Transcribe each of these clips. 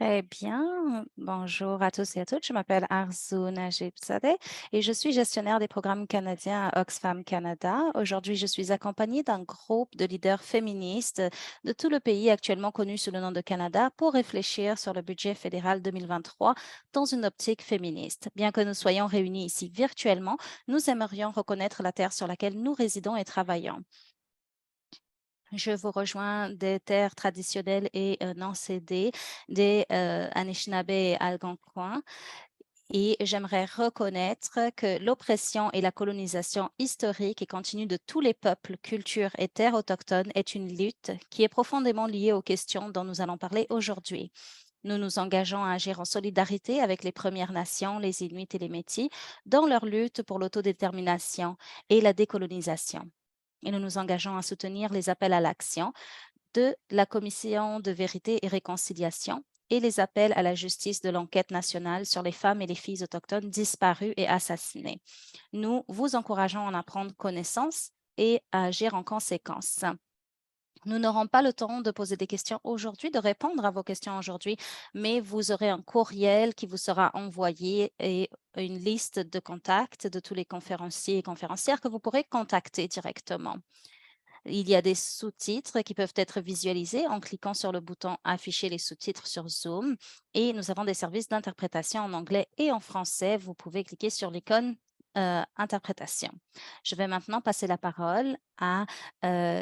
Très bien. Bonjour à tous et à toutes. Je m'appelle Arzu Najibzadeh et je suis gestionnaire des programmes canadiens à Oxfam Canada. Aujourd'hui, je suis accompagnée d'un groupe de leaders féministes de tout le pays actuellement connu sous le nom de Canada pour réfléchir sur le budget fédéral 2023 dans une optique féministe. Bien que nous soyons réunis ici virtuellement, nous aimerions reconnaître la terre sur laquelle nous résidons et travaillons. Je vous rejoins des terres traditionnelles et non cédées des Anishinaabe et Algonquins. Et j'aimerais reconnaître que l'oppression et la colonisation historique et continue de tous les peuples, cultures et terres autochtones est une lutte qui est profondément liée aux questions dont nous allons parler aujourd'hui. Nous nous engageons à agir en solidarité avec les Premières Nations, les Inuits et les Métis dans leur lutte pour l'autodétermination et la décolonisation. Et nous nous engageons à soutenir les appels à l'action de la Commission de vérité et réconciliation et les appels à la justice de l'enquête nationale sur les femmes et les filles autochtones disparues et assassinées. Nous vous encourageons à en apprendre connaissance et à agir en conséquence. Nous n'aurons pas le temps de poser des questions aujourd'hui, de répondre à vos questions aujourd'hui, mais vous aurez un courriel qui vous sera envoyé et une liste de contacts de tous les conférenciers et conférencières que vous pourrez contacter directement. Il y a des sous-titres qui peuvent être visualisés en cliquant sur le bouton Afficher les sous-titres sur Zoom et nous avons des services d'interprétation en anglais et en français. Vous pouvez cliquer sur l'icône Interprétation. Je vais maintenant passer la parole à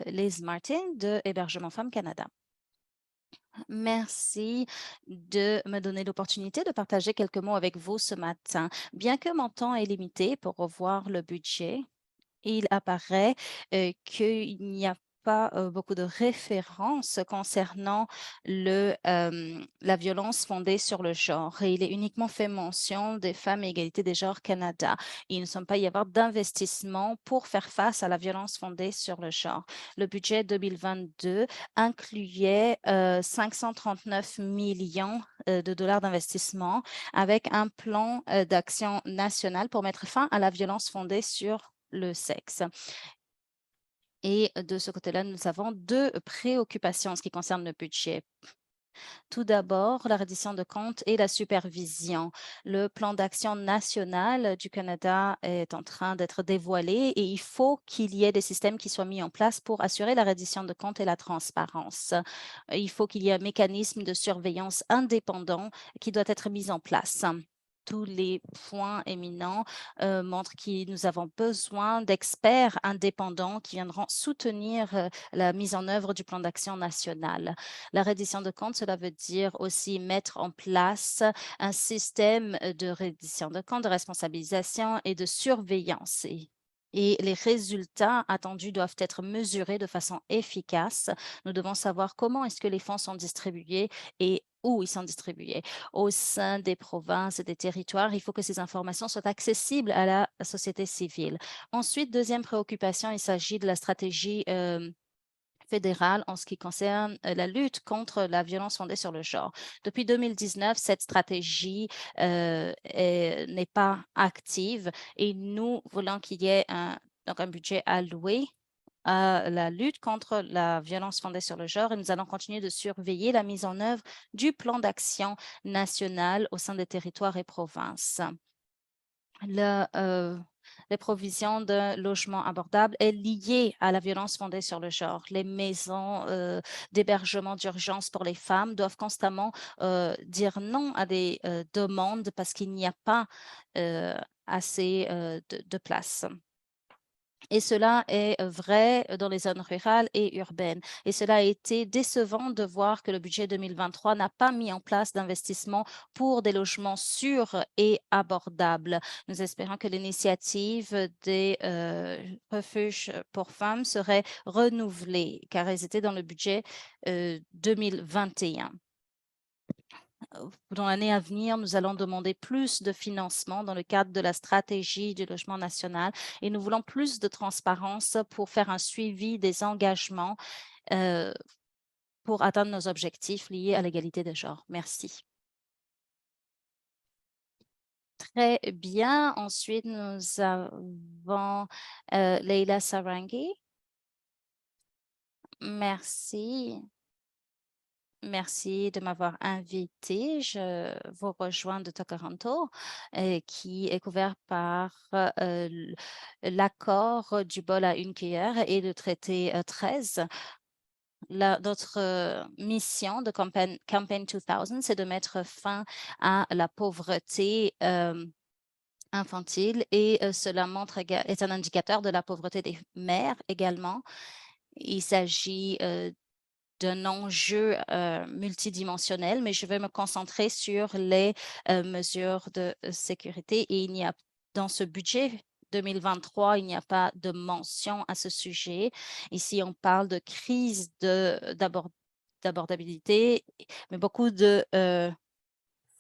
Liz Martin de Hébergement Femmes Canada. Merci de me donner l'opportunité de partager quelques mots avec vous ce matin. Bien que mon temps est limité pour revoir le budget, il apparaît, qu'il n'y a pas, beaucoup de références concernant la violence fondée sur le genre et il est uniquement fait mention des femmes et égalité des genres Canada. Il ne semble pas y avoir d'investissement pour faire face à la violence fondée sur le genre. Le budget 2022 incluait, 539 millions de dollars d'investissement avec un plan, d'action national pour mettre fin à la violence fondée sur le sexe. Et de ce côté-là, nous avons 2 préoccupations en ce qui concerne le budget. Tout d'abord, la reddition de comptes et la supervision. Le plan d'action national du Canada est en train d'être dévoilé et il faut qu'il y ait des systèmes qui soient mis en place pour assurer la reddition de comptes et la transparence. Il faut qu'il y ait un mécanisme de surveillance indépendant qui doit être mis en place. Tous les points éminents montrent que nous avons besoin d'experts indépendants qui viendront soutenir la mise en œuvre du plan d'action national. La reddition de comptes, cela veut dire aussi mettre en place un système de reddition de comptes, de responsabilisation et de surveillance. Et les résultats attendus doivent être mesurés de façon efficace. Nous devons savoir comment est-ce que les fonds sont distribués et où ils sont distribués. Au sein des provinces et des territoires, il faut que ces informations soient accessibles à la société civile. Ensuite, deuxième préoccupation, il s'agit de la stratégie fédérale en ce qui concerne la lutte contre la violence fondée sur le genre. Depuis 2019, cette stratégie n'est pas active et nous voulons qu'il y ait donc un budget alloué à la lutte contre la violence fondée sur le genre et nous allons continuer de surveiller la mise en œuvre du plan d'action national au sein des territoires et provinces. Les provisions de logements abordables est liée à la violence fondée sur le genre. Les maisons d'hébergement d'urgence pour les femmes doivent constamment dire non à des demandes parce qu'il n'y a pas assez de place. Et cela est vrai dans les zones rurales et urbaines. Et cela a été décevant de voir que le budget 2023 n'a pas mis en place d'investissement pour des logements sûrs et abordables. Nous espérons que l'initiative des refuges pour femmes serait renouvelée car elles étaient dans le budget 2021. Dans l'année à venir, nous allons demander plus de financement dans le cadre de la stratégie du logement national et nous voulons plus de transparence pour faire un suivi des engagements euh, pour atteindre nos objectifs liés à l'égalité des genres. Merci. Très bien. Ensuite, nous avons Leila Sarangi. Merci. Merci de m'avoir invité. Je vous rejoins de Toronto, qui est couvert par l'accord du bol à une cuillère et le traité 13. Notre mission de Campaign 2000, c'est de mettre fin à la pauvreté infantile et cela est un indicateur de la pauvreté des mères également. Il s'agit d'un enjeu multidimensionnel, mais je vais me concentrer sur les mesures de sécurité et dans ce budget 2023, il n'y a pas de mention à ce sujet. Ici, on parle de crise d'abordabilité, mais beaucoup de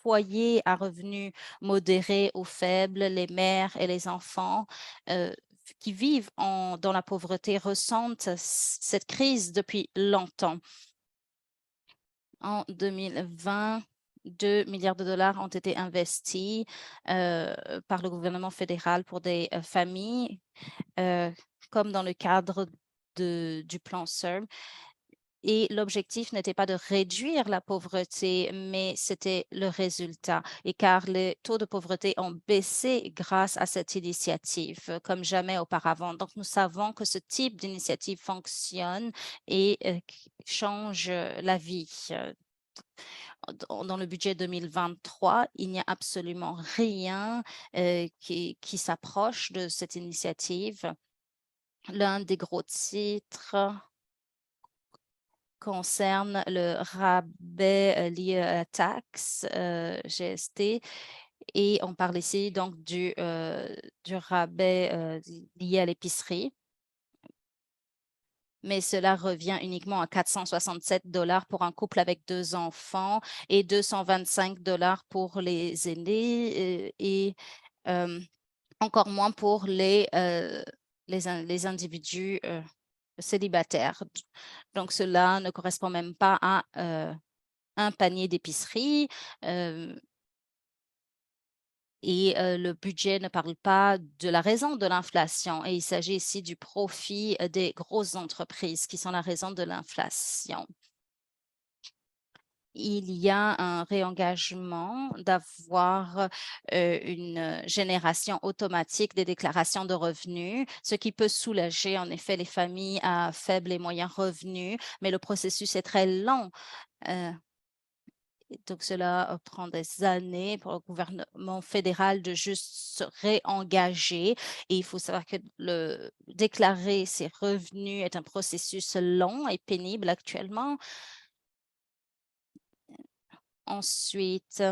foyers à revenus modérés ou faibles, les mères et les enfants euh, qui vivent dans la pauvreté ressentent cette crise depuis longtemps. En 2020, 2 milliards de dollars ont été investis par le gouvernement fédéral pour des familles, comme dans le cadre du plan CERM. Et l'objectif n'était pas de réduire la pauvreté, mais c'était le résultat. Et car les taux de pauvreté ont baissé grâce à cette initiative, comme jamais auparavant. Donc, nous savons que ce type d'initiative fonctionne et change la vie. Dans le budget 2023, il n'y a absolument rien qui s'approche de cette initiative. L'un des gros titres concerne le rabais lié à la taxe GST. Et on parle ici donc du rabais lié à l'épicerie. Mais cela revient uniquement à 467 dollars pour un couple avec 2 enfants et 225 dollars pour les aînés et encore moins pour les individus célibataires. Donc, cela ne correspond même pas à un panier d'épicerie. Et le budget ne parle pas de la raison de l'inflation. Et il s'agit ici du profit des grosses entreprises qui sont la raison de l'inflation. Il y a un réengagement d'avoir une génération automatique des déclarations de revenus, ce qui peut soulager en effet les familles à faibles et moyens revenus, mais le processus est très long. Donc, cela prend des années pour le gouvernement fédéral de juste se réengager. Et il faut savoir que déclarer ses revenus est un processus long et pénible actuellement. Ensuite,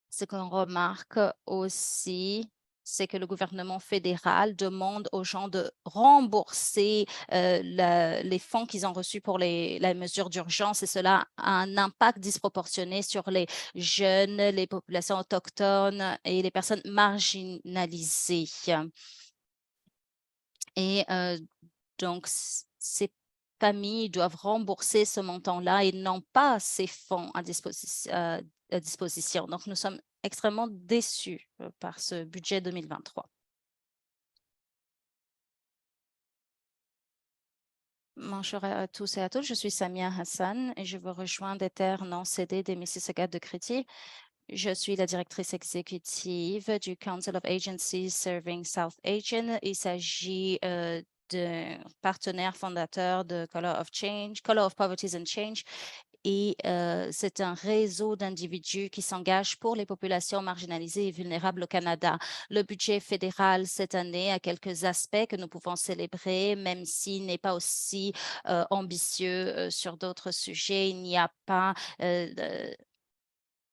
ce qu'on remarque aussi, c'est que le gouvernement fédéral demande aux gens de rembourser les fonds qu'ils ont reçus pour la mesure d'urgence et cela a un impact disproportionné sur les jeunes, les populations autochtones et les personnes marginalisées. Et donc, ces familles doivent rembourser ce montant-là et n'ont pas ces fonds à disposition. Donc, nous sommes extrêmement déçus par ce budget 2023. Bonjour à tous et à toutes, je suis Samia Hassan et je vous rejoins des terres non cédées des Mississauga de Créty. Je suis la directrice exécutive du Council of Agencies Serving South Asian. Il s'agit d'un partenaire fondateur de Color of Poverty and Change. Et c'est un réseau d'individus qui s'engagent pour les populations marginalisées et vulnérables au Canada. Le budget fédéral cette année a quelques aspects que nous pouvons célébrer, même s'il n'est pas aussi ambitieux sur d'autres sujets. Il n'y a pas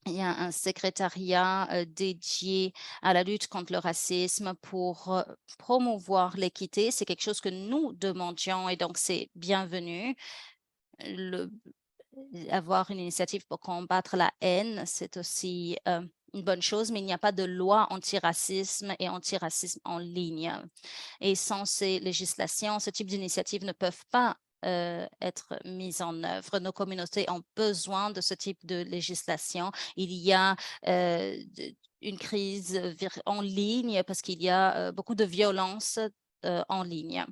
il y a un secrétariat dédié à la lutte contre le racisme pour promouvoir l'équité. C'est quelque chose que nous demandions et donc c'est bienvenu. Avoir une initiative pour combattre la haine, c'est aussi une bonne chose, mais il n'y a pas de loi antiracisme et antiracisme en ligne. Et sans ces législations, ce type d'initiatives ne peuvent pas être mises en œuvre. Nos communautés ont besoin de ce type de législation. Il y a une crise en ligne parce qu'il y a beaucoup de violence en ligne.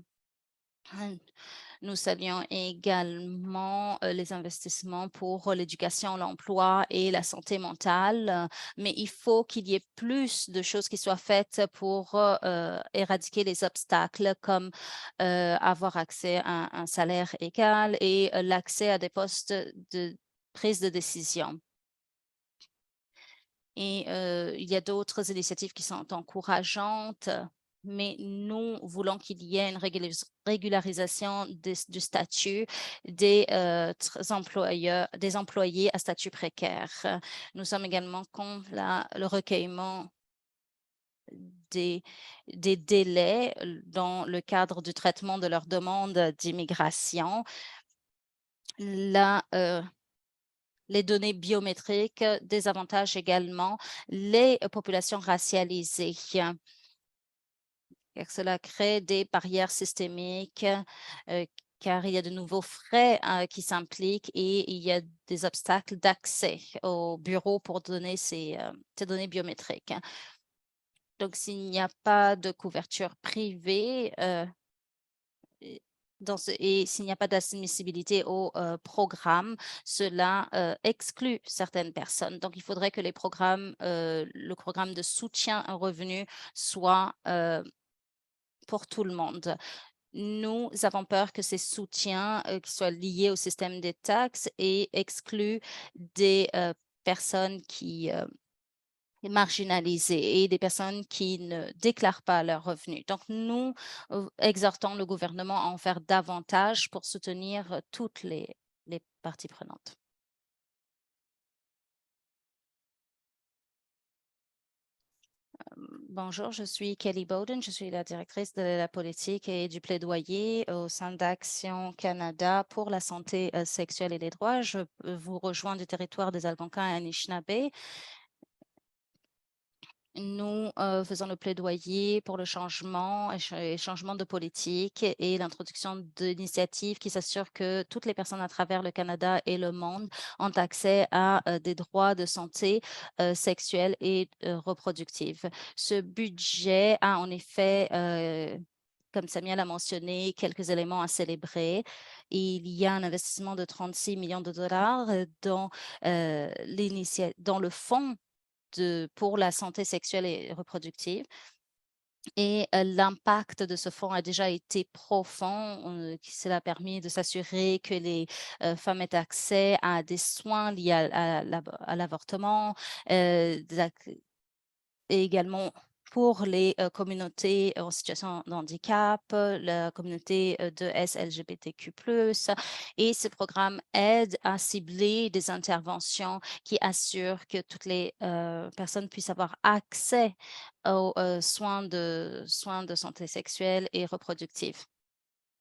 Nous saluons également les investissements pour l'éducation, l'emploi et la santé mentale, mais il faut qu'il y ait plus de choses qui soient faites pour éradiquer les obstacles comme avoir accès à un salaire égal et l'accès à des postes de prise de décision. Et il y a d'autres initiatives qui sont encourageantes, mais nous voulons qu'il y ait une régularisation du statut des employés à statut précaire. Nous sommes également contre le recueillement des, des délais dans le cadre du traitement de leurs demandes d'immigration. Les données biométriques désavantagent également les populations racialisées, car cela crée des barrières systémiques, car il y a de nouveaux frais qui s'impliquent et il y a des obstacles d'accès au bureau pour donner ces données biométriques. Donc, s'il n'y a pas de couverture privée, et s'il n'y a pas d'admissibilité au programme, cela exclut certaines personnes. Donc, il faudrait que le programme de soutien à revenu soit pour tout le monde. Nous avons peur que ces soutiens qui soient liés au système des taxes et excluent des personnes qui marginalisées et des personnes qui ne déclarent pas leurs revenus. Donc, nous exhortons le gouvernement à en faire davantage pour soutenir toutes les parties prenantes. Bonjour, je suis Kelly Bowden, je suis la directrice de la politique et du plaidoyer au sein d'Action Canada pour la santé sexuelle et les droits. Je vous rejoins du territoire des Algonquins et Anishinaabe. Nous faisons le plaidoyer pour le changement et changement de politique et l'introduction d'initiatives qui s'assurent que toutes les personnes à travers le Canada et le monde ont accès à des droits de santé sexuelle et reproductive. Ce budget a en effet comme Samuel a mentionné, quelques éléments à célébrer. Il y a un investissement de 36 millions de dollars dans le fonds pour la santé sexuelle et reproductive. Et l'impact de ce fonds a déjà été profond. Cela a permis de s'assurer que les femmes aient accès à des soins liés à l'avortement, et également pour les communautés en situation de handicap, la communauté de SLGBTQ+. Et ce programme aide à cibler des interventions qui assurent que toutes les personnes puissent avoir accès aux soins de santé sexuelle et reproductive.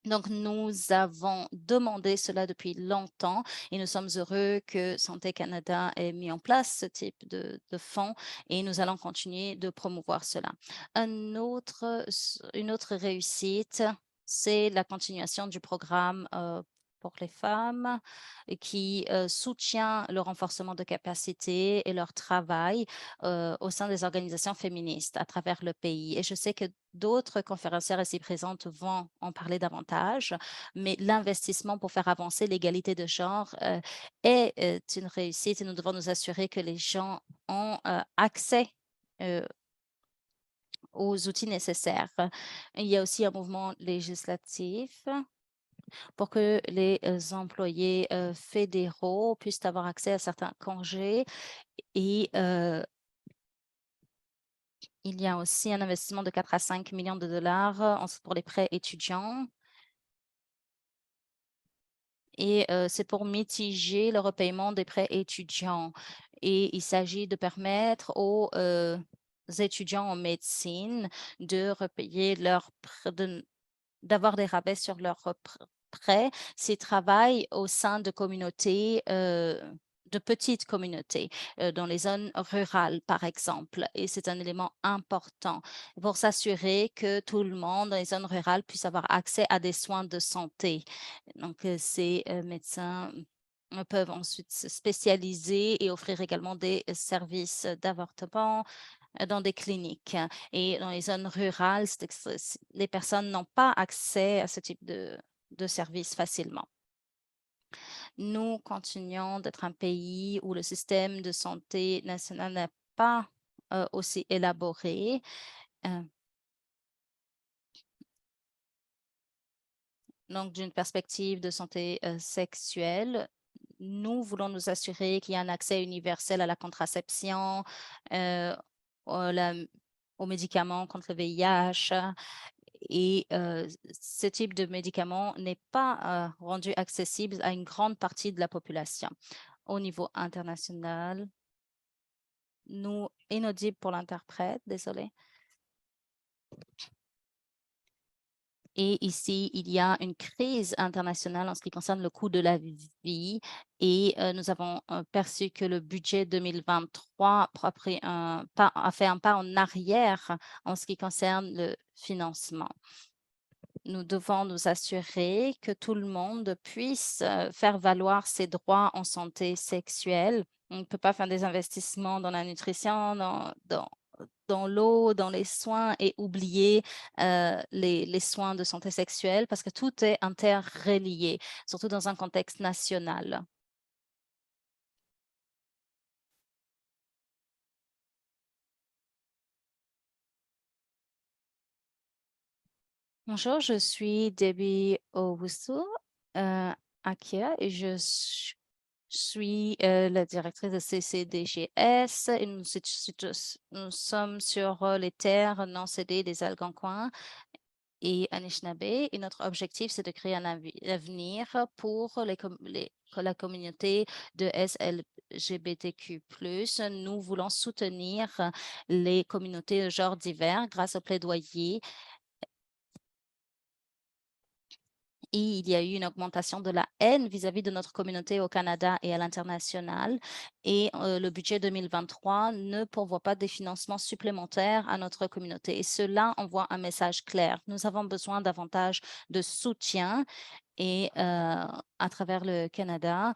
Donc, nous avons demandé cela depuis longtemps et nous sommes heureux que Santé Canada ait mis en place ce type de fonds et nous allons continuer de promouvoir cela. Une autre réussite, c'est la continuation du programme pour les femmes qui soutient le renforcement de capacités et leur travail au sein des organisations féministes à travers le pays. Et je sais que d'autres conférencières ici présentes vont en parler davantage, mais l'investissement pour faire avancer l'égalité de genre est une réussite et nous devons nous assurer que les gens ont accès aux outils nécessaires. Il y a aussi un mouvement législatif pour que les employés fédéraux puissent avoir accès à certains congés et il y a aussi un investissement de 4 à 5 millions de dollars pour les prêts étudiants. Et c'est pour mitiger le repaiement des prêts étudiants. Et il s'agit de permettre aux étudiants en médecine de repayer d'avoir des rabais sur leurs prêts s'ils travaillent au sein de communautés de petites communautés dans les zones rurales, par exemple. Et c'est un élément important pour s'assurer que tout le monde dans les zones rurales puisse avoir accès à des soins de santé. Donc, ces médecins peuvent ensuite se spécialiser et offrir également des services d'avortement dans des cliniques. Et dans les zones rurales, les personnes n'ont pas accès à ce type de services facilement. Nous continuons d'être un pays où le système de santé national n'est pas aussi élaboré. Euh, donc, d'une perspective de santé sexuelle, nous voulons nous assurer qu'il y a un accès universel à la contraception, au- la- aux médicaments contre le VIH. Et ce type de médicament n'est pas rendu accessible à une grande partie de la population. Au niveau international, nous, inaudible pour l'interprète, désolé. Et ici, il y a une crise internationale en ce qui concerne le coût de la vie et nous avons perçu que le budget 2023 a fait un pas en arrière en ce qui concerne le financement. Nous devons nous assurer que tout le monde puisse faire valoir ses droits en santé sexuelle. On ne peut pas faire des investissements dans la nutrition, dans l'eau, dans les soins et oublier les soins de santé sexuelle parce que tout est interrelié, surtout dans un contexte national. Bonjour, je suis Debbie Owusu Akia et je suis la directrice de CCDGS et nous sommes sur les terres non cédées des Algonquins et Anishinaabe. Et notre objectif, c'est de créer un avenir pour la communauté de SLGBTQ+. Nous voulons soutenir les communautés de genre divers grâce au plaidoyer. Et il y a eu une augmentation de la haine vis-à-vis de notre communauté au Canada et à l'international. Et le budget 2023 ne pourvoit pas des financements supplémentaires à notre communauté. Et cela envoie un message clair. Nous avons besoin davantage de soutien. Et à travers le Canada,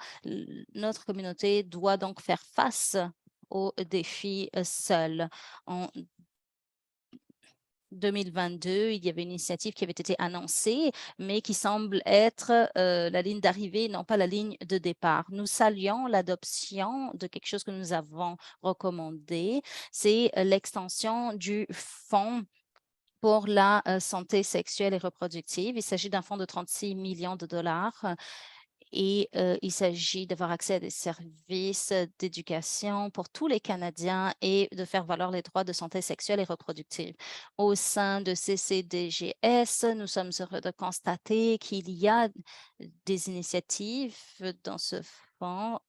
notre communauté doit donc faire face aux défis seuls. En 2022, il y avait une initiative qui avait été annoncée, mais qui semble être la ligne d'arrivée, non pas la ligne de départ. Nous saluons l'adoption de quelque chose que nous avons recommandé, c'est l'extension du fonds pour la santé sexuelle et reproductive. Il s'agit d'un fonds de 36 millions de dollars et il s'agit d'avoir accès à des services d'éducation pour tous les Canadiens et de faire valoir les droits de santé sexuelle et reproductive. Au sein de CCDGS, nous sommes heureux de constater qu'il y a des initiatives dans ce fonds,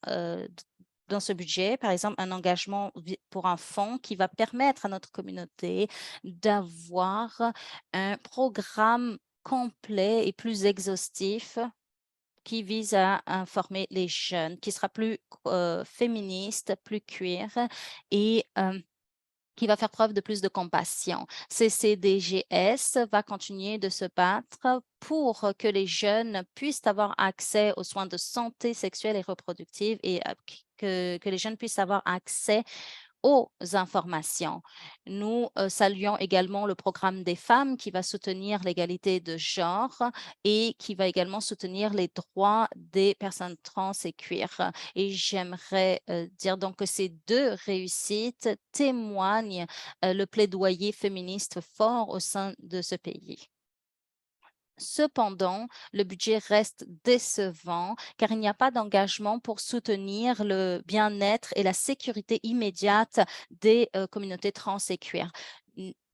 dans ce budget, par exemple, un engagement pour un fonds qui va permettre à notre communauté d'avoir un programme complet et plus exhaustif qui vise à informer les jeunes, qui sera plus féministe, plus queer et qui va faire preuve de plus de compassion. CCDGS va continuer de se battre pour que les jeunes puissent avoir accès aux soins de santé sexuelle et reproductive et que les jeunes puissent avoir accès aux informations. Nous saluons également le programme des femmes qui va soutenir l'égalité de genre et qui va également soutenir les droits des personnes trans et queer. Et j'aimerais dire donc que ces deux réussites témoignent le plaidoyer féministe fort au sein de ce pays. Cependant, le budget reste décevant car il n'y a pas d'engagement pour soutenir le bien-être et la sécurité immédiate des communautés trans et queer.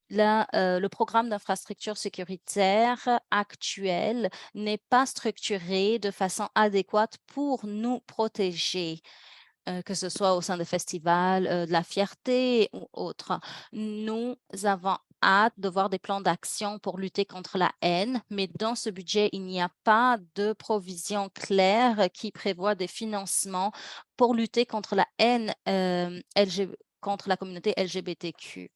Le programme d'infrastructure sécuritaire actuel n'est pas structuré de façon adéquate pour nous protéger. Que ce soit au sein des festivals, de la fierté ou autre. Nous avons hâte de voir des plans d'action pour lutter contre la haine, mais dans ce budget, il n'y a pas de provision claire qui prévoit des financements pour lutter contre la haine contre la communauté LGBTQ.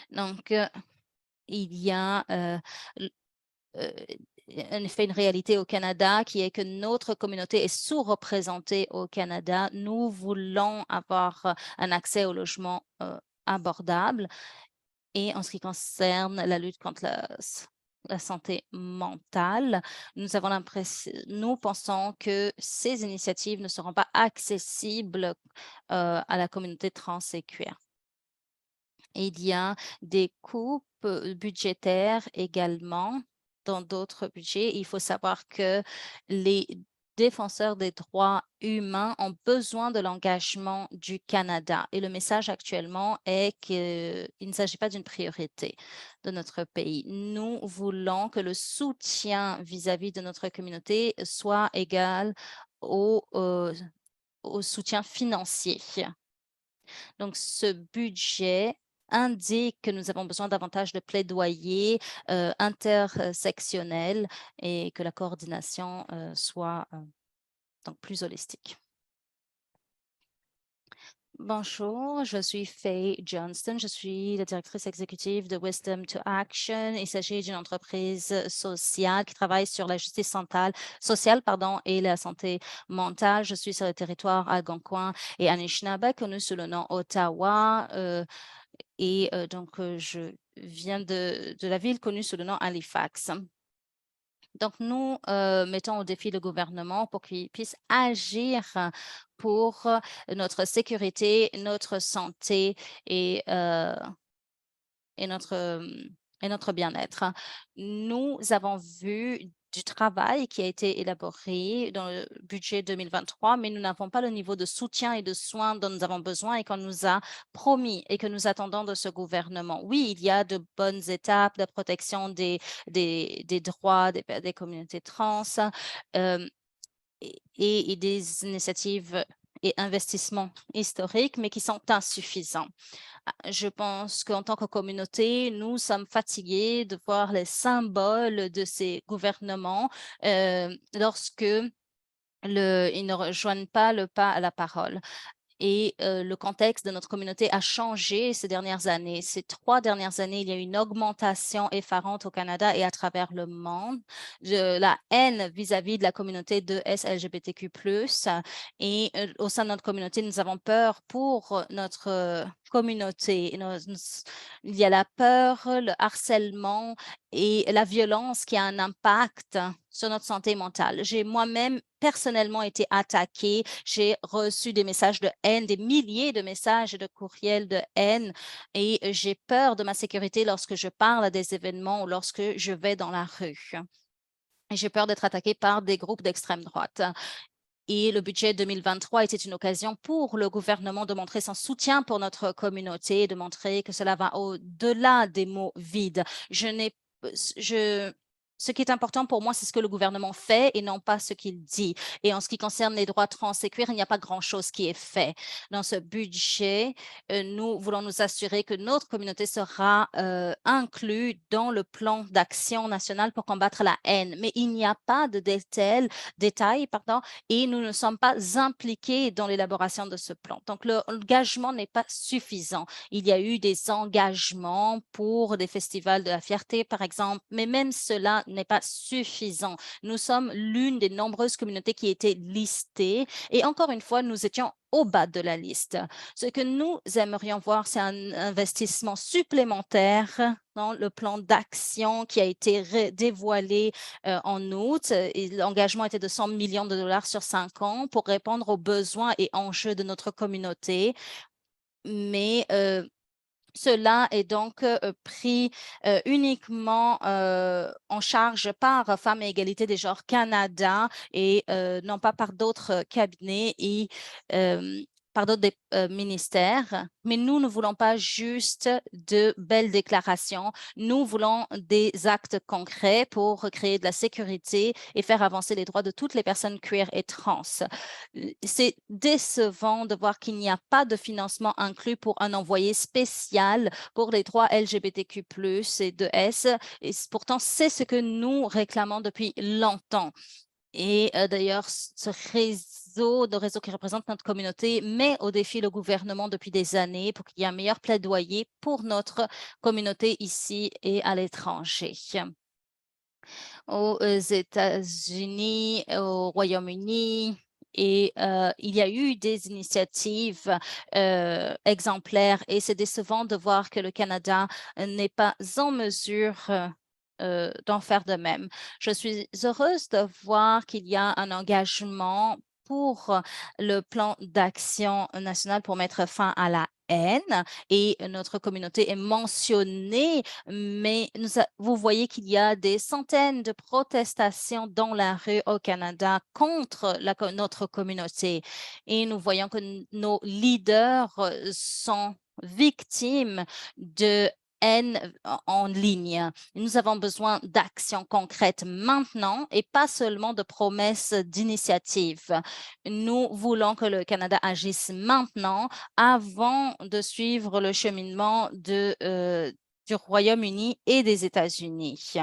Donc, il y a euh, en effet une réalité au Canada qui est que notre communauté est sous-représentée au Canada. Nous voulons avoir un accès au logement abordables. Et en ce qui concerne la lutte contre la santé mentale, nous pensons que ces initiatives ne seront pas accessibles à la communauté trans et queer. Il y a des coupes budgétaires également dans d'autres budgets. Il faut savoir que les défenseurs des droits humains ont besoin de l'engagement du Canada. Et le message actuellement est qu'il ne s'agit pas d'une priorité de notre pays. Nous voulons que le soutien vis-à-vis de notre communauté soit égal au soutien financier. Donc, ce budget indique que nous avons besoin davantage de plaidoyer intersectionnel et que la coordination soit donc plus holistique. Bonjour, je suis Faye Johnston. Je suis la directrice exécutive de Wisdom to Action. Il s'agit d'une entreprise sociale qui travaille sur la justice sociale et la santé mentale. Je suis sur le territoire algonquin et Anishinaabe, connu sous le nom Ottawa. Je viens de la ville connue sous le nom Halifax. Donc, nous mettons au défi le gouvernement pour qu'il puisse agir pour notre sécurité, notre santé et notre bien-être. Nous avons vu du travail qui a été élaboré dans le budget 2023, mais nous n'avons pas le niveau de soutien et de soins dont nous avons besoin et qu'on nous a promis et que nous attendons de ce gouvernement. Oui, il y a de bonnes étapes de protection des droits des communautés trans et des initiatives et investissements historiques, mais qui sont insuffisants. Je pense qu'en tant que communauté, nous sommes fatigués de voir les symboles de ces gouvernements lorsque ils ne rejoignent pas le pas à la parole. Et le contexte de notre communauté a changé ces dernières années. Ces 3 dernières années, il y a eu une augmentation effarante au Canada et à travers le monde de la haine vis-à-vis de la communauté de LGBTQ+. Et au sein de notre communauté, nous avons peur pour notre communauté. Il y a la peur, le harcèlement et la violence qui a un impact sur notre santé mentale. J'ai moi-même personnellement été attaquée. J'ai reçu des messages de haine, des milliers de messages et de courriels de haine et j'ai peur de ma sécurité lorsque je parle à des événements ou lorsque je vais dans la rue. J'ai peur d'être attaquée par des groupes d'extrême droite. Et le budget 2023 était une occasion pour le gouvernement de montrer son soutien pour notre communauté, de montrer que cela va au-delà des mots vides. Ce qui est important pour moi, c'est ce que le gouvernement fait et non pas ce qu'il dit. Et en ce qui concerne les droits trans et queer, il n'y a pas grand-chose qui est fait. Dans ce budget, nous voulons nous assurer que notre communauté sera inclue dans le plan d'action national pour combattre la haine. Mais il n'y a pas de détails, et nous ne sommes pas impliqués dans l'élaboration de ce plan. Donc, l'engagement n'est pas suffisant. Il y a eu des engagements pour des festivals de la fierté, par exemple, mais même cela n'est pas suffisant. Nous sommes l'une des nombreuses communautés qui étaient listées et encore une fois, nous étions au bas de la liste. Ce que nous aimerions voir, c'est un investissement supplémentaire dans le plan d'action qui a été dévoilé en août. L'engagement était de 100 millions de dollars sur 5 ans pour répondre aux besoins et enjeux de notre communauté. Mais cela est donc pris uniquement en charge par Femmes et Égalité des genres Canada et non pas par d'autres cabinets et par d'autres ministères. Mais nous ne voulons pas juste de belles déclarations. Nous voulons des actes concrets pour créer de la sécurité et faire avancer les droits de toutes les personnes queer et trans. C'est décevant de voir qu'il n'y a pas de financement inclus pour un envoyé spécial pour les droits LGBTQ+, et de S. Et pourtant, c'est ce que nous réclamons depuis longtemps. Et d'ailleurs, ce réseau qui représente notre communauté met au défi le gouvernement depuis des années pour qu'il y ait un meilleur plaidoyer pour notre communauté ici et à l'étranger. Aux États-Unis, au Royaume-Uni Et il y a eu des initiatives exemplaires et c'est décevant de voir que le Canada n'est pas en mesure d'en faire de même. Je suis heureuse de voir qu'il y a un engagement pour le plan d'action national pour mettre fin à la haine et notre communauté est mentionnée, mais vous voyez qu'il y a des centaines de protestations dans la rue au Canada contre notre communauté et nous voyons que nos leaders sont victimes de haine en ligne. Nous avons besoin d'actions concrètes maintenant et pas seulement de promesses d'initiatives. Nous voulons que le Canada agisse maintenant avant de suivre le cheminement du Royaume-Uni et des États-Unis.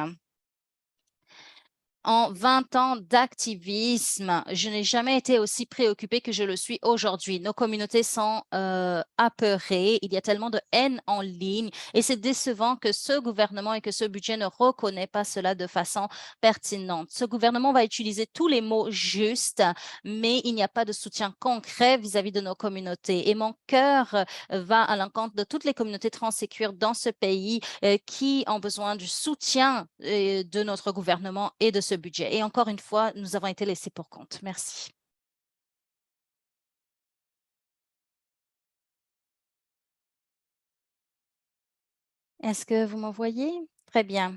En 20 ans d'activisme, je n'ai jamais été aussi préoccupée que je le suis aujourd'hui. Nos communautés sont apeurées. Il y a tellement de haine en ligne et c'est décevant que ce gouvernement et que ce budget ne reconnaît pas cela de façon pertinente. Ce gouvernement va utiliser tous les mots justes, mais il n'y a pas de soutien concret vis-à-vis de nos communautés. Et mon cœur va à l'encontre de toutes les communautés transsécures dans ce pays qui ont besoin du soutien de notre gouvernement et de ce budget. Et encore une fois, nous avons été laissés pour compte. Merci. Est-ce que vous m'envoyez? Très bien.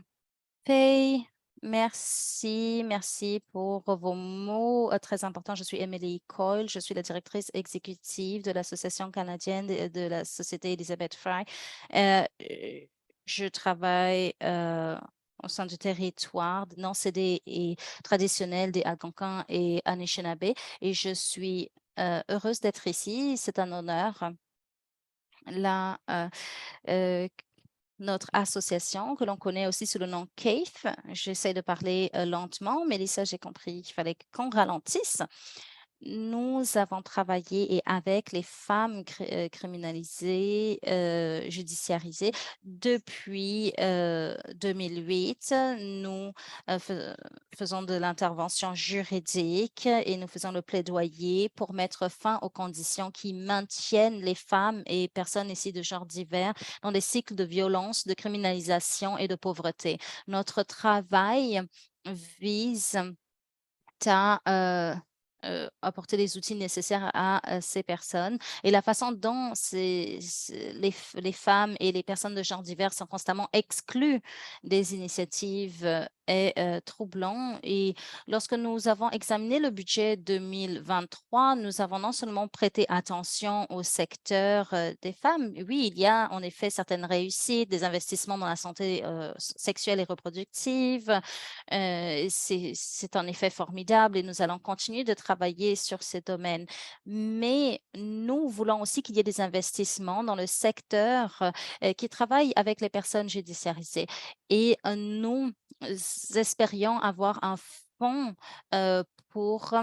Faye, merci pour vos mots très importants. Je suis Emily Coyle, je suis la directrice exécutive de l'Association canadienne de la Société Elizabeth Fry. Je travaille au sein du territoire non cédé et traditionnel des Algonquins et Anishinaabe et je suis heureuse d'être ici. C'est un honneur. Là, notre association, que l'on connaît aussi sous le nom CAIF. J'essaie de parler lentement. Mélissa, j'ai compris qu'il fallait qu'on ralentisse. Nous avons travaillé et avec les femmes criminalisées, judiciarisées depuis 2008. Nous faisons de l'intervention juridique et nous faisons le plaidoyer pour mettre fin aux conditions qui maintiennent les femmes et personnes issues de genres divers dans des cycles de violence, de criminalisation et de pauvreté. Notre travail vise à apporter les outils nécessaires à ces personnes. Et la façon dont les femmes et les personnes de genre divers sont constamment exclues des initiatives est troublant. Et lorsque nous avons examiné le budget 2023, nous avons non seulement prêté attention au secteur des femmes, oui, il y a en effet certaines réussites, des investissements dans la santé sexuelle et reproductive, c'est en effet formidable et nous allons continuer de travailler sur ces domaines. Mais nous voulons aussi qu'il y ait des investissements dans le secteur qui travaille avec les personnes judiciarisées. Et nous espérions avoir un fonds pour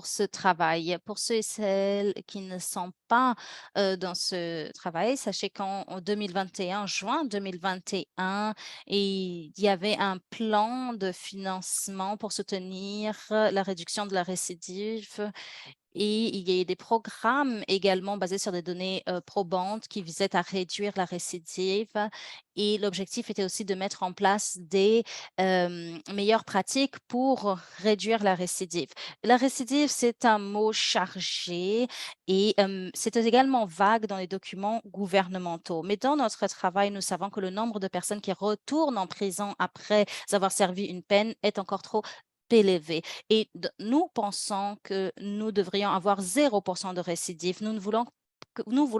ce travail. Pour ceux et celles qui ne sont pas dans ce travail, sachez qu'en 2021, juin 2021, il y avait un plan de financement pour soutenir la réduction de la récidive et il y a des programmes également basés sur des données probantes qui visaient à réduire la récidive. Et l'objectif était aussi de mettre en place des meilleures pratiques pour réduire la récidive. La récidive, c'est un mot chargé et c'est également vague dans les documents gouvernementaux. Mais dans notre travail, nous savons que le nombre de personnes qui retournent en prison après avoir servi une peine est encore trop élevé. Et nous pensons que nous devrions avoir 0% de récidive. Nous voulons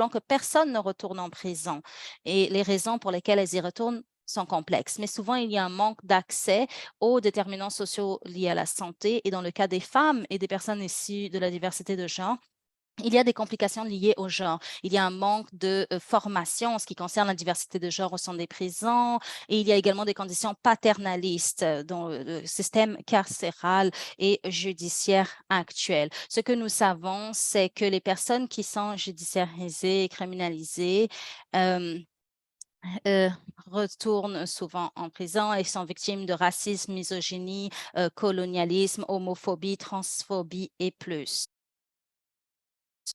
que personne ne retourne en prison. Et les raisons pour lesquelles elles y retournent sont complexes. Mais souvent, il y a un manque d'accès aux déterminants sociaux liés à la santé. Et dans le cas des femmes et des personnes issues de la diversité de genre, il y a des complications liées au genre. Il y a un manque de formation en ce qui concerne la diversité de genre au sein des prisons et il y a également des conditions paternalistes dans le système carcéral et judiciaire actuel. Ce que nous savons, c'est que les personnes qui sont judiciarisées et criminalisées euh, retournent souvent en prison et sont victimes de racisme, misogynie, colonialisme, homophobie, transphobie et plus.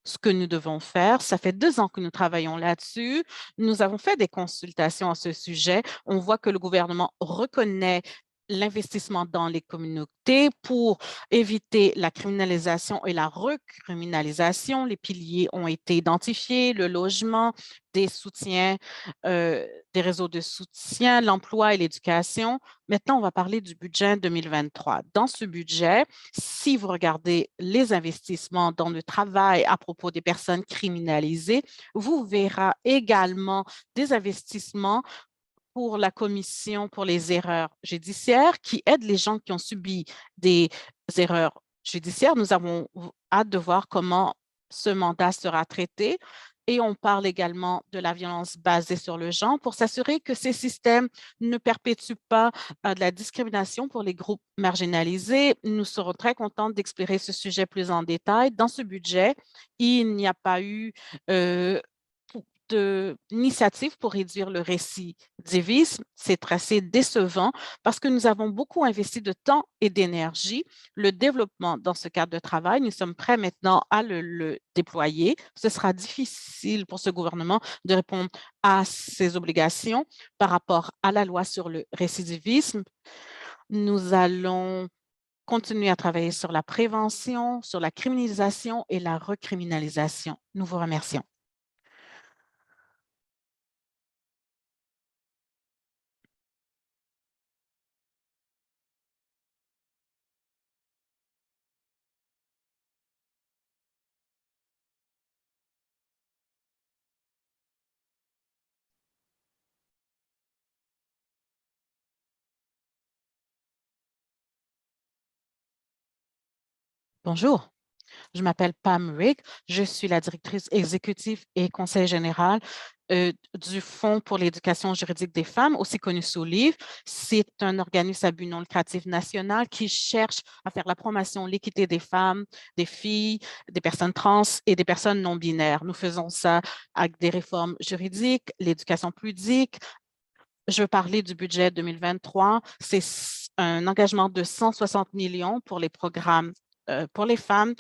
Ce que nous devons faire, ça fait 2 ans que nous travaillons là-dessus. Nous avons fait des consultations à ce sujet. On voit que le gouvernement reconnaît l'investissement dans les communautés pour éviter la criminalisation et la recriminalisation. Les piliers ont été identifiés, le logement, des soutiens, des réseaux de soutien, l'emploi et l'éducation. Maintenant, on va parler du budget 2023. Dans ce budget, si vous regardez les investissements dans le travail à propos des personnes criminalisées, vous verrez également des investissements pour la commission pour les erreurs judiciaires qui aide les gens qui ont subi des erreurs judiciaires. Nous avons hâte de voir comment ce mandat sera traité. Et on parle également de la violence basée sur le genre pour s'assurer que ces systèmes ne perpétuent pas de la discrimination pour les groupes marginalisés. Nous serons très contents d'explorer ce sujet plus en détail. Dans ce budget, il n'y a pas eu euh, d'initiatives pour réduire le récidivisme. C'est assez décevant parce que nous avons beaucoup investi de temps et d'énergie. Le développement dans ce cadre de travail, nous sommes prêts maintenant à le déployer. Ce sera difficile pour ce gouvernement de répondre à ses obligations par rapport à la loi sur le récidivisme. Nous allons continuer à travailler sur la prévention, sur la criminalisation et la recriminalisation. Nous vous remercions. Bonjour. Je m'appelle Pam Rick. Je suis la directrice exécutive et conseil général du Fonds pour l'éducation juridique des femmes, aussi connu sous LIVE. C'est un organisme à but non lucratif national qui cherche à faire la promotion de l'équité des femmes, des filles, des personnes trans et des personnes non binaires. Nous faisons ça avec des réformes juridiques, l'éducation ludique. Je veux parler du budget 2023. C'est un engagement de 160 millions pour les programmes pour les femmes.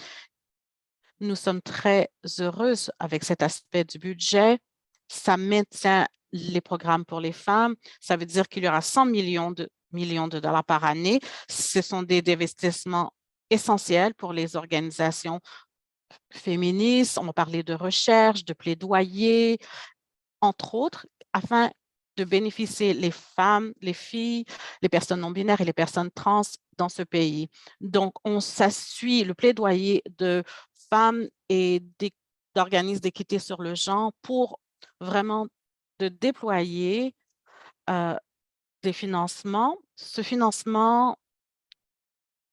Nous sommes très heureuses avec cet aspect du budget. Ça maintient les programmes pour les femmes. Ça veut dire qu'il y aura 100 millions de dollars par année. Ce sont des investissements essentiels pour les organisations féministes. On va parler de recherche, de plaidoyer, entre autres, afin de bénéficier les femmes, les filles, les personnes non binaires et les personnes trans dans ce pays. Donc, on s'assuit le plaidoyer de femmes et d'organismes d'équité sur le genre pour vraiment de déployer euh, des financements. Ce financement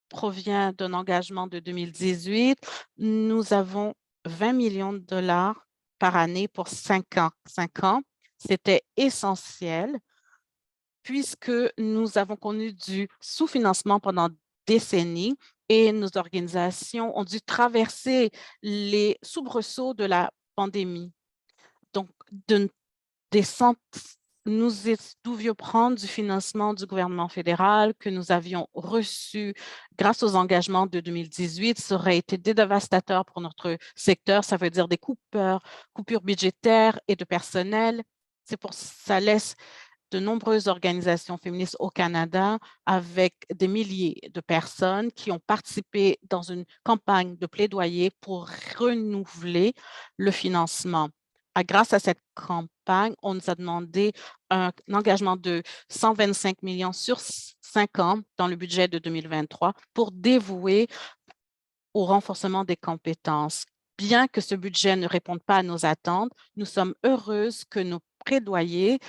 provient d'un engagement de 2018. Nous avons 20 millions de dollars par année pour 5 ans. 5 ans, c'était essentiel puisque nous avons connu du sous-financement pendant des décennies et nos organisations ont dû traverser les soubresauts de la pandémie. Donc, de des cent- nous devions prendre du financement du gouvernement fédéral que nous avions reçu grâce aux engagements de 2018. Ça aurait été dévastateur pour notre secteur. Ça veut dire des coupures budgétaires et de personnel. C'est pour ça laisse de nombreuses organisations féministes au Canada avec des milliers de personnes qui ont participé dans une campagne de plaidoyer pour renouveler le financement. Grâce à cette campagne, on nous a demandé un engagement de 125 millions sur 5 ans dans le budget de 2023 pour dévouer au renforcement des compétences. Bien que ce budget ne réponde pas à nos attentes, nous sommes heureuses que nos plaidoyers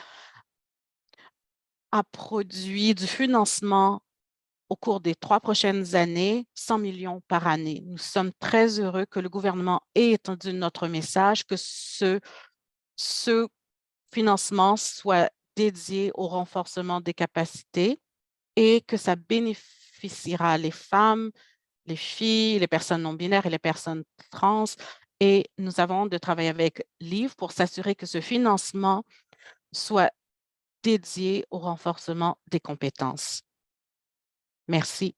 a produit du financement au cours des 3 prochaines années, 100 millions par année. Nous sommes très heureux que le gouvernement ait entendu notre message, que ce financement soit dédié au renforcement des capacités et que ça bénéficiera les femmes, les filles, les personnes non binaires et les personnes trans. Et nous avons de travailler avec LIVE pour s'assurer que ce financement soit dédié au renforcement des compétences. Merci.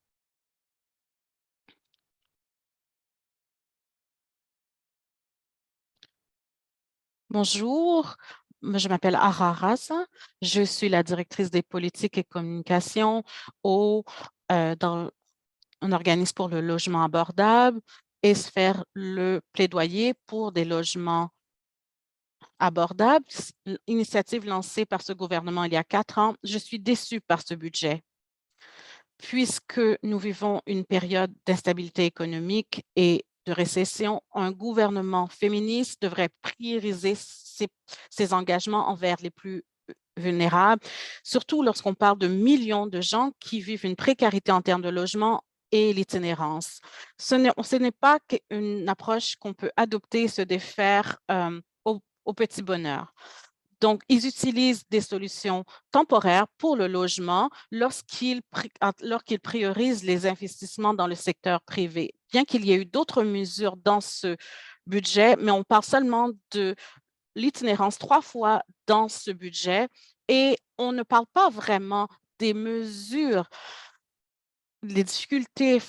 Bonjour, je m'appelle Araras. Je suis la directrice des politiques et communications dans un organisme pour le logement abordable et faire le plaidoyer pour des logements abordables. Initiative lancée par ce gouvernement il y a 4 ans. Je suis déçue par ce budget. Puisque nous vivons une période d'instabilité économique et de récession, un gouvernement féministe devrait prioriser ses engagements envers les plus vulnérables, surtout lorsqu'on parle de millions de gens qui vivent une précarité en termes de logement et l'itinérance. Ce n'est pas une approche qu'on peut adopter et se défaire au petit bonheur. Donc, ils utilisent des solutions temporaires pour le logement lorsqu'ils priorisent les investissements dans le secteur privé. Bien qu'il y ait eu d'autres mesures dans ce budget, mais on parle seulement de l'itinérance 3 fois dans ce budget et on ne parle pas vraiment des mesures, les difficultés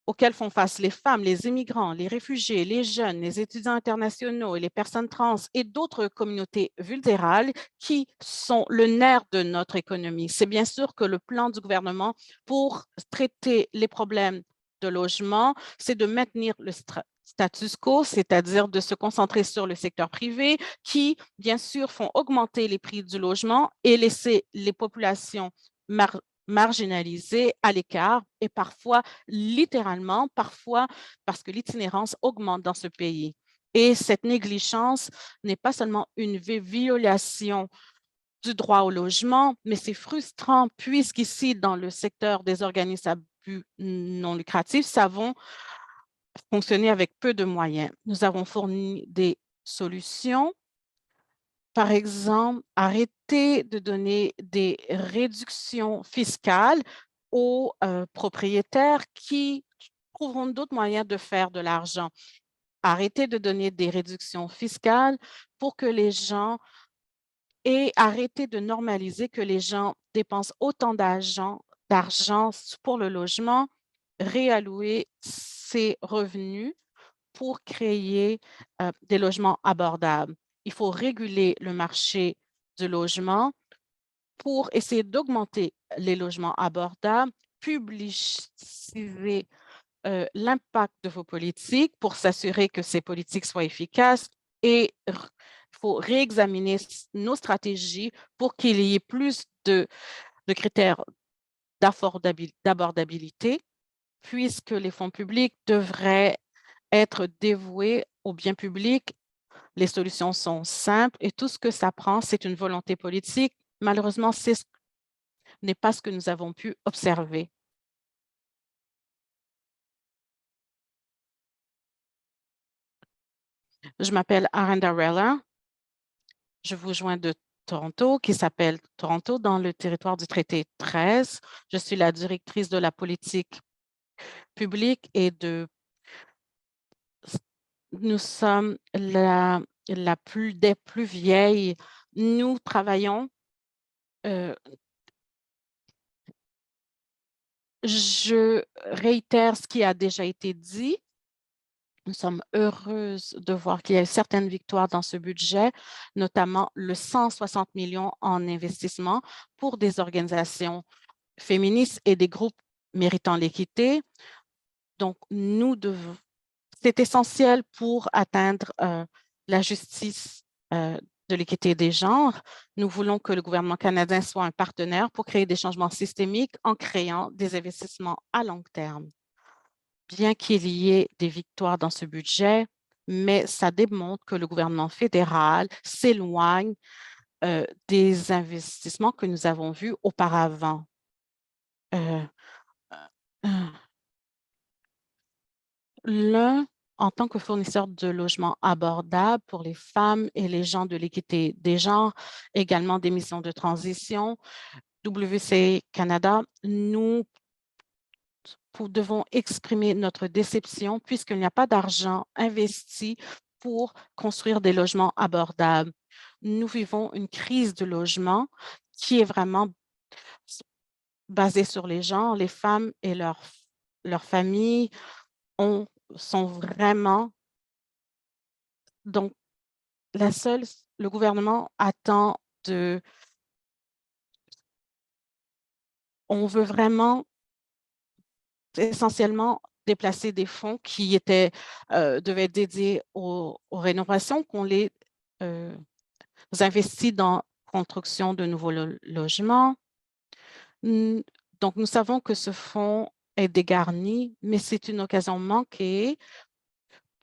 auxquelles font face les femmes, les immigrants, les réfugiés, les jeunes, les étudiants internationaux et les personnes trans et d'autres communautés vulnérables qui sont le nerf de notre économie. C'est bien sûr que le plan du gouvernement pour traiter les problèmes de logement, c'est de maintenir le status quo, c'est-à-dire de se concentrer sur le secteur privé qui, bien sûr, font augmenter les prix du logement et laisser les populations marginalisées à l'écart et parfois, littéralement, parfois parce que l'itinérance augmente dans ce pays. Et cette négligence n'est pas seulement une violation du droit au logement, mais c'est frustrant puisqu'ici, dans le secteur des organismes à but non lucratif, savons fonctionner avec peu de moyens. Nous avons fourni des solutions. Par exemple, arrêter de donner des réductions fiscales aux propriétaires qui trouveront d'autres moyens de faire de l'argent. Arrêter de donner des réductions fiscales pour que les gens et arrêter de normaliser que les gens dépensent autant d'argent pour le logement, réallouer ces revenus pour créer des logements abordables. Il faut réguler le marché du logement pour essayer d'augmenter les logements abordables, publiciser l'impact de vos politiques pour s'assurer que ces politiques soient efficaces et il faut réexaminer nos stratégies pour qu'il y ait plus de critères d'abordabilité, puisque les fonds publics devraient être dévoués au bien public. Les solutions sont simples et tout ce que ça prend, c'est une volonté politique. Malheureusement, ce n'est pas ce que nous avons pu observer. Je m'appelle Aranda Rella. Je vous joins de Toronto, qui s'appelle Toronto, dans le territoire du traité 13. Je suis la directrice de la politique publique et nous sommes des plus vieilles. Nous travaillons. Je réitère ce qui a déjà été dit. Nous sommes heureuses de voir qu'il y a certaines victoires dans ce budget, notamment le 160 millions en investissement pour des organisations féministes et des groupes méritant l'équité. Donc, c'est essentiel pour atteindre la justice de l'équité des genres. Nous voulons que le gouvernement canadien soit un partenaire pour créer des changements systémiques en créant des investissements à long terme. Bien qu'il y ait des victoires dans ce budget, mais ça démontre que le gouvernement fédéral s'éloigne des investissements que nous avons vus auparavant. Euh, euh, L'un, en tant que fournisseur de logements abordables pour les femmes et les gens de l'équité des genres, également des missions de transition, WC Canada, nous devons exprimer notre déception puisqu'il n'y a pas d'argent investi pour construire des logements abordables. Nous vivons une crise de logement qui est vraiment basée sur les gens. Les femmes et leurs familles sont vraiment… Donc, le gouvernement attend de… On veut vraiment essentiellement déplacer des fonds qui devaient être dédiés aux rénovations, qu'on les investit dans la construction de nouveaux logements. N- Donc, nous savons que ce fonds est dégarni, mais c'est une occasion manquée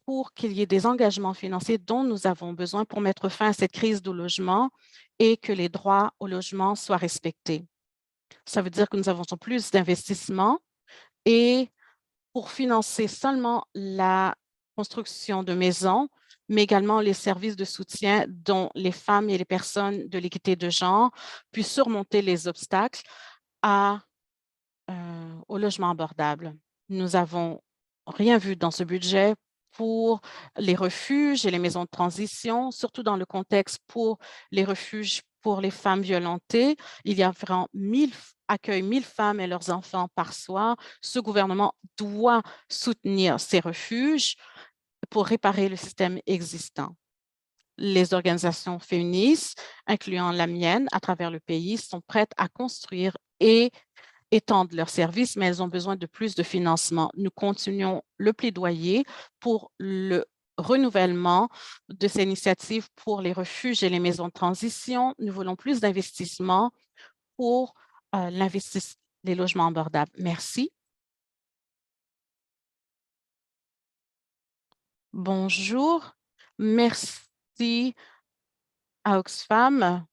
pour qu'il y ait des engagements financiers dont nous avons besoin pour mettre fin à cette crise du logement et que les droits au logement soient respectés. Ça veut dire que nous avons plus d'investissements et pour financer seulement la construction de maisons, mais également les services de soutien dont les femmes et les personnes de l'équité de genre puissent surmonter les obstacles au logement abordable. Nous n'avons rien vu dans ce budget pour les refuges et les maisons de transition, surtout dans le contexte pour les refuges pour les femmes violentées. Il y a environ 1000 femmes et leurs enfants par soir. Ce gouvernement doit soutenir ces refuges pour réparer le système existant. Les organisations féministes, incluant la mienne à travers le pays, sont prêtes à construire et étendent leurs services, mais elles ont besoin de plus de financement. Nous continuons le plaidoyer pour le renouvellement de ces initiatives pour les refuges et les maisons de transition. Nous voulons plus d'investissements pour les logements abordables. Merci. Bonjour. Merci à Oxfam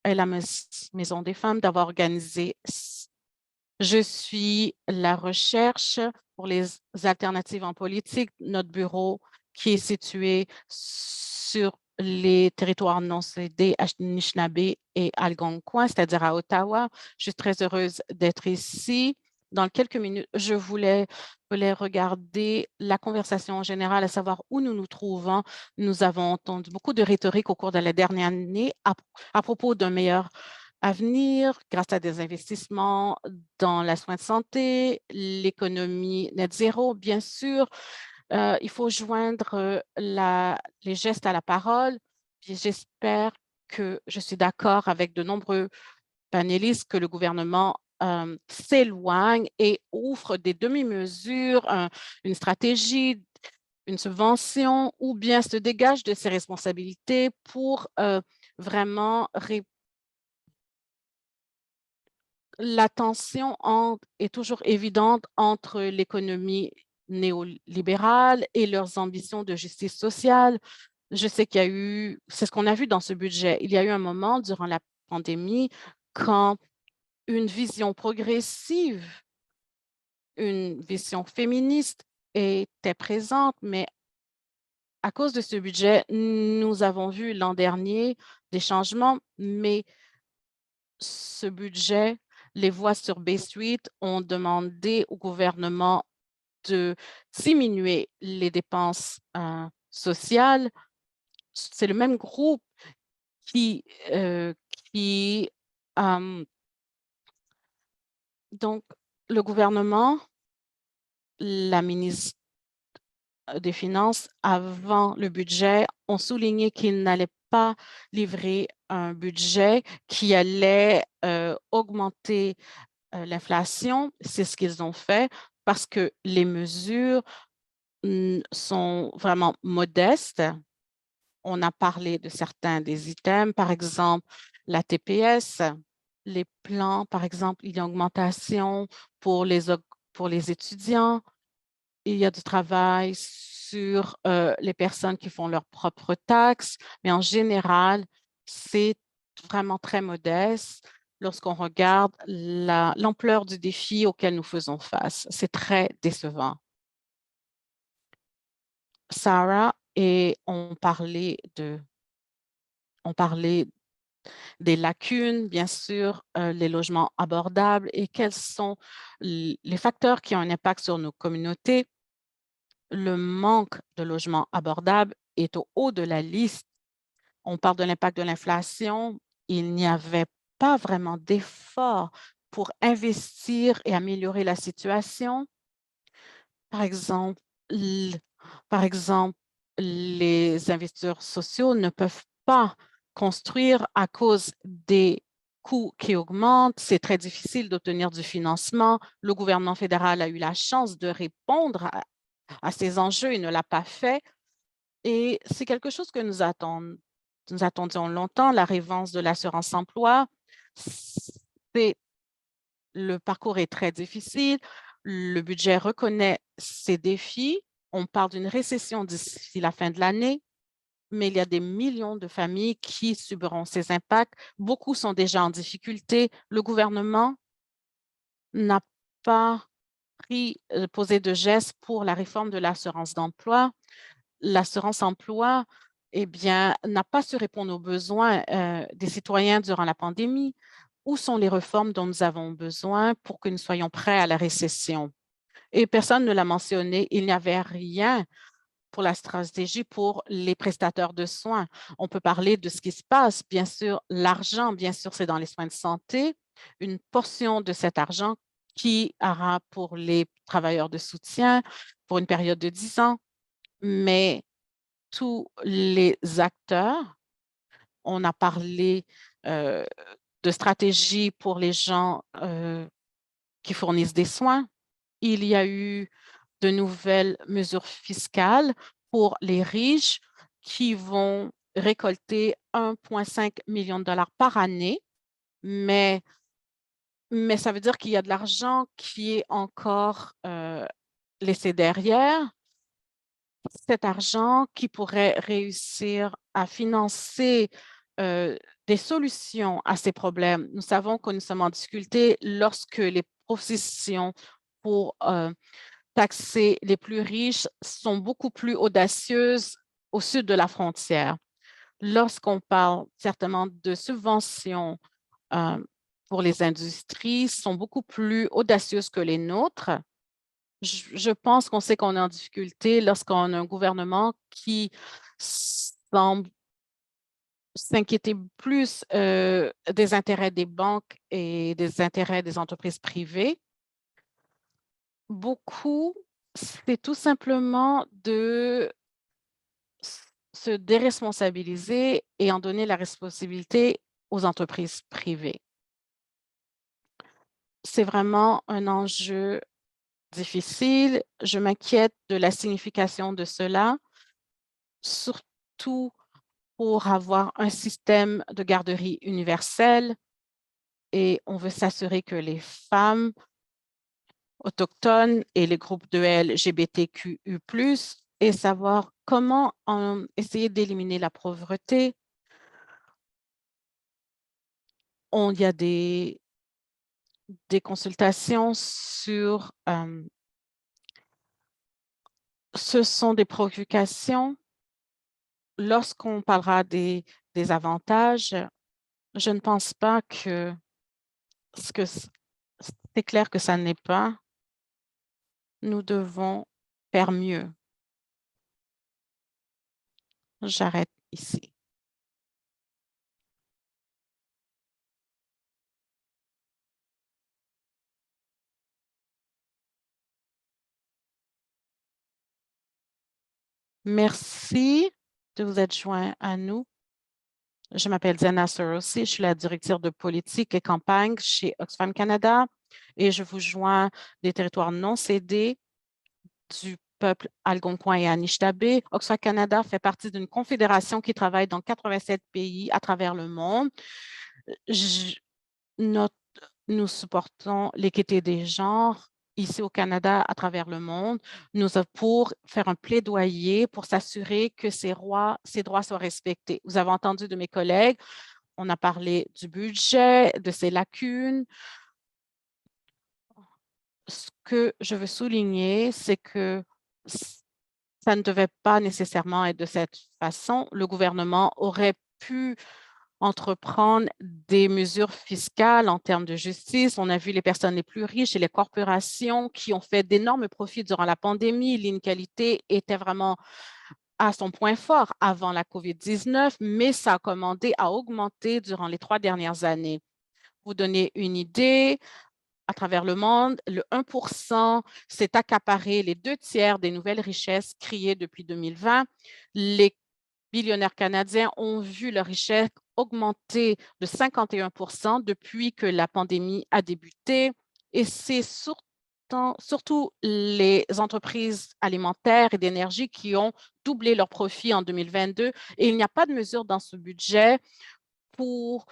et la Maison des femmes d'avoir organisé. Je suis la recherche pour les alternatives en politique. Notre bureau qui est situé sur les territoires non cédés, Anishinaabe et Algonquin, c'est-à-dire à Ottawa. Je suis très heureuse d'être ici. Dans quelques minutes, voulais regarder la conversation en général, à savoir où nous nous trouvons. Nous avons entendu beaucoup de rhétorique au cours de la dernière année à propos d'un meilleur avenir grâce à des investissements dans la soins de santé, l'économie net zéro, bien sûr. Il faut joindre les gestes à la parole. Puis j'espère que je suis d'accord avec de nombreux panélistes que le gouvernement s'éloigne et ouvre des demi-mesures, une stratégie, une subvention ou bien se dégage de ses responsabilités pour vraiment la tension est toujours évidente entre l'économie néolibérale et leurs ambitions de justice sociale. Je sais qu'il y a eu, c'est ce qu'on a vu dans ce budget, il y a eu un moment durant la pandémie quand une vision progressive, une vision féministe était présente, mais à cause de ce budget, nous avons vu l'an dernier des changements, mais ce budget, les voix sur Bay Street ont demandé au gouvernement de diminuer les dépenses sociales. C'est le même groupe qui, euh, qui donc le gouvernement, la ministre des Finances, avant le budget, ont souligné qu'ils n'allaient pas livrer un budget qui allait augmenter l'inflation. C'est ce qu'ils ont fait parce que les mesures sont vraiment modestes. On a parlé de certains des items, par exemple, la TPS, les plans, par exemple, il y a une augmentation pour les étudiants. Il y a du travail sur les personnes qui font leurs propres taxes, mais en général, c'est vraiment très modeste lorsqu'on regarde l'ampleur du défi auquel nous faisons face. C'est très décevant. Sarah et on parlait des lacunes, bien sûr, les logements abordables et quels sont les facteurs qui ont un impact sur nos communautés. Le manque de logements abordables est au haut de la liste On parle de l'impact de l'inflation. Il n'y avait pas vraiment d'efforts pour investir et améliorer la situation. Par exemple, l par exemple, les investisseurs sociaux ne peuvent pas construire à cause des coûts qui augmentent. C'est très difficile d'obtenir du financement. Le gouvernement fédéral a eu la chance de répondre à ces enjeux et ne l'a pas fait. Et c'est quelque chose que nous attendions longtemps, la révance de l'assurance-emploi. C'est Le parcours est très difficile. Le budget reconnaît ces défis. On parle d'une récession d'ici la fin de l'année, mais il y a des millions de familles qui subiront ces impacts. Beaucoup sont déjà en difficulté. Le gouvernement n'a pas posé de gestes pour la réforme de l'assurance d'emploi. L'assurance emploi, eh bien, n'a pas su répondre aux besoins des citoyens durant la pandémie. Où sont les réformes dont nous avons besoin pour que nous soyons prêts à la récession? Et personne ne l'a mentionné, il n'y avait rien pour la stratégie pour les prestataires de soins. On peut parler de ce qui se passe. Bien sûr, l'argent, bien sûr, c'est dans les soins de santé. Une portion de cet argent qui aura pour les travailleurs de soutien pour une période de 10 ans, mais tous les acteurs, on a parlé euh, de stratégies pour les gens qui fournissent des soins. Il y a eu de nouvelles mesures fiscales pour les riches qui vont récolter 1,5 million de dollars par année, mais, mais ça veut dire qu'il y a de l'argent qui est encore laissé derrière. Cet argent qui pourrait réussir à financer euh, des solutions à ces problèmes. Nous savons que nous sommes en difficulté lorsque les propositions pour taxer les plus riches sont beaucoup plus audacieuses au sud de la frontière. Lorsqu'on parle certainement de subventions euh, pour les industries, sont beaucoup plus audacieuses que les nôtres. Je pense qu'on sait qu'on est en difficulté lorsqu'on a un gouvernement qui semble s'inquiéter plus des intérêts des banques et des intérêts des entreprises privées. Beaucoup, c'est tout simplement de se déresponsabiliser et en donner la responsabilité aux entreprises privées. C'est vraiment un enjeu difficile. Je m'inquiète de la signification de cela, surtout pour avoir un système de garderie universel et on veut s'assurer que les femmes autochtones et les groupes de LGBTQU+, et savoir comment essayer d'éliminer la pauvreté. Il y a des consultations sur, ce sont des préoccupations. Lorsqu'on parlera des avantages, je ne pense pas que c'est clair que ça n'est pas. Nous devons faire mieux. J'arrête ici. Merci de vous être joint à nous. Je m'appelle Diana Sorosi, je suis la directrice de politique et campagne chez Oxfam Canada et je vous joins des territoires non cédés du peuple algonquin et Anishinaabe. Oxfam Canada fait partie d'une confédération qui travaille dans 87 pays à travers le monde. Je- notre- Nous supportons l'équité des genres ici au Canada, à travers le monde, pour faire un plaidoyer pour s'assurer que ces droits soient respectés. Vous avez entendu de mes collègues, on a parlé du budget, de ses lacunes. Ce que je veux souligner, c'est que ça ne devait pas nécessairement être de cette façon. Le gouvernement aurait pu entreprendre des mesures fiscales en termes de justice. On a vu les personnes les plus riches et les corporations qui ont fait d'énormes profits durant la pandémie. L'inégalité était vraiment à son point fort avant la COVID-19, mais ça a commandé à augmenter durant les 3 dernières années. Vous donner une idée, à travers le monde, le 1% s'est accaparé les 2 tiers des nouvelles richesses créées depuis 2020. Les billionnaires canadiens ont vu leur richesse augmenter de 51% depuis que la pandémie a débuté. Et c'est surtout les entreprises alimentaires et d'énergie qui ont doublé leurs profits en 2022. Et il n'y a pas de mesure dans ce budget pour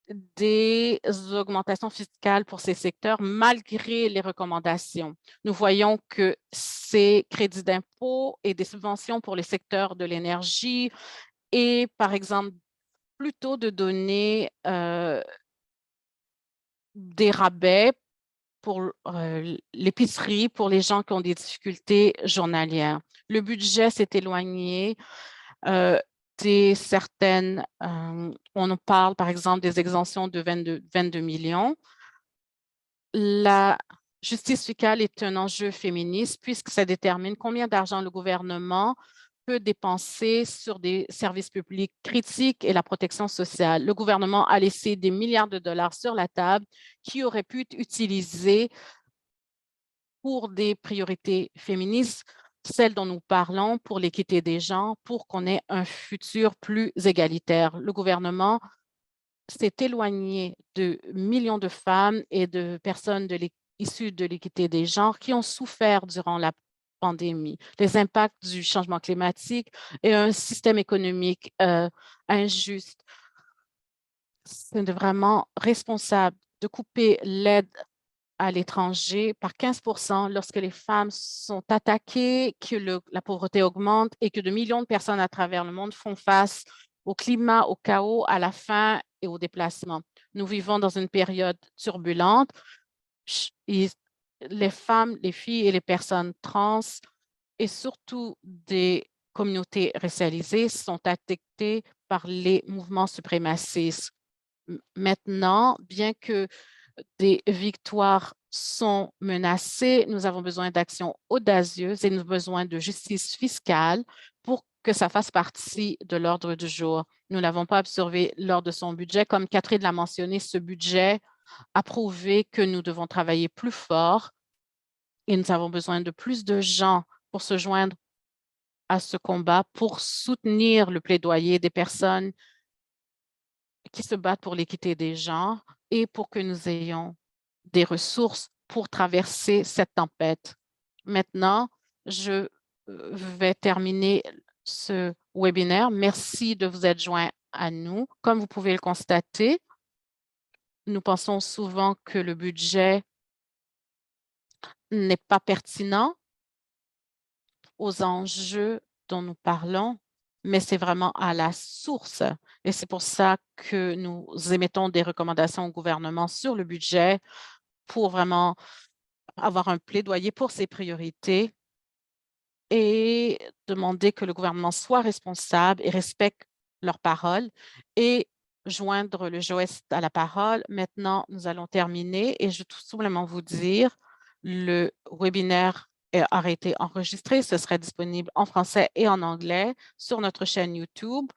des augmentations fiscales pour ces secteurs malgré les recommandations. Nous voyons que ces crédits d'impôt et des subventions pour les secteurs de l'énergie et, par exemple, plutôt de donner des rabais pour l'épicerie pour les gens qui ont des difficultés journalières. Le budget s'est éloigné on en parle par exemple des exemptions de 22 millions. La justice fiscale est un enjeu féministe puisque ça détermine combien d'argent le gouvernement peut dépenser sur des services publics critiques et la protection sociale. Le gouvernement a laissé des milliards de dollars sur la table qui auraient pu être utilisés pour des priorités féministes, celles dont nous parlons pour l'équité des genres, pour qu'on ait un futur plus égalitaire. Le gouvernement s'est éloigné de millions de femmes et de personnes issues de l'équité des genres qui ont souffert durant la pandémie, les impacts du changement climatique et un système économique injuste. C'est vraiment responsable de couper l'aide à l'étranger par 15% lorsque les femmes sont attaquées, que la pauvreté augmente et que de millions de personnes à travers le monde font face au climat, au chaos, à la faim et au déplacement. Nous vivons dans une période turbulente. Les femmes, les filles et les personnes trans et surtout des communautés racialisées sont affectées par les mouvements suprémacistes. Maintenant, bien que des victoires sont menacées, nous avons besoin d'actions audacieuses et nous avons besoin de justice fiscale pour que ça fasse partie de l'ordre du jour. Nous ne l'avons pas observé lors de son budget. Comme Catherine l'a mentionné, ce budget a prouvé que nous devons travailler plus fort et nous avons besoin de plus de gens pour se joindre à ce combat, pour soutenir le plaidoyer des personnes qui se battent pour l'équité des genres et pour que nous ayons des ressources pour traverser cette tempête. Maintenant, je vais terminer ce webinaire. Merci de vous être joints à nous. Comme vous pouvez le constater, nous pensons souvent que le budget n'est pas pertinent aux enjeux dont nous parlons, mais c'est vraiment à la source. Et c'est pour ça que nous émettons des recommandations au gouvernement sur le budget pour vraiment avoir un plaidoyer pour ses priorités et demander que le gouvernement soit responsable et respecte leurs paroles et joindre le GES à la parole. Maintenant, nous allons terminer et je veux tout simplement vous dire, le webinaire aura été enregistré. Ce serait disponible en français et en anglais sur notre chaîne YouTube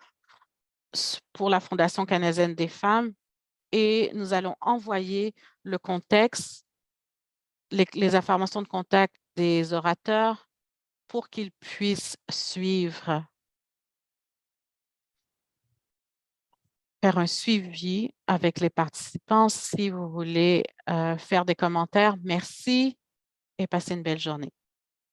pour la Fondation canadienne des femmes et nous allons envoyer le contexte, les informations de contact des orateurs pour qu'ils puissent suivre, faire un suivi avec les participants. Si vous voulez faire des commentaires, merci et passez une belle journée.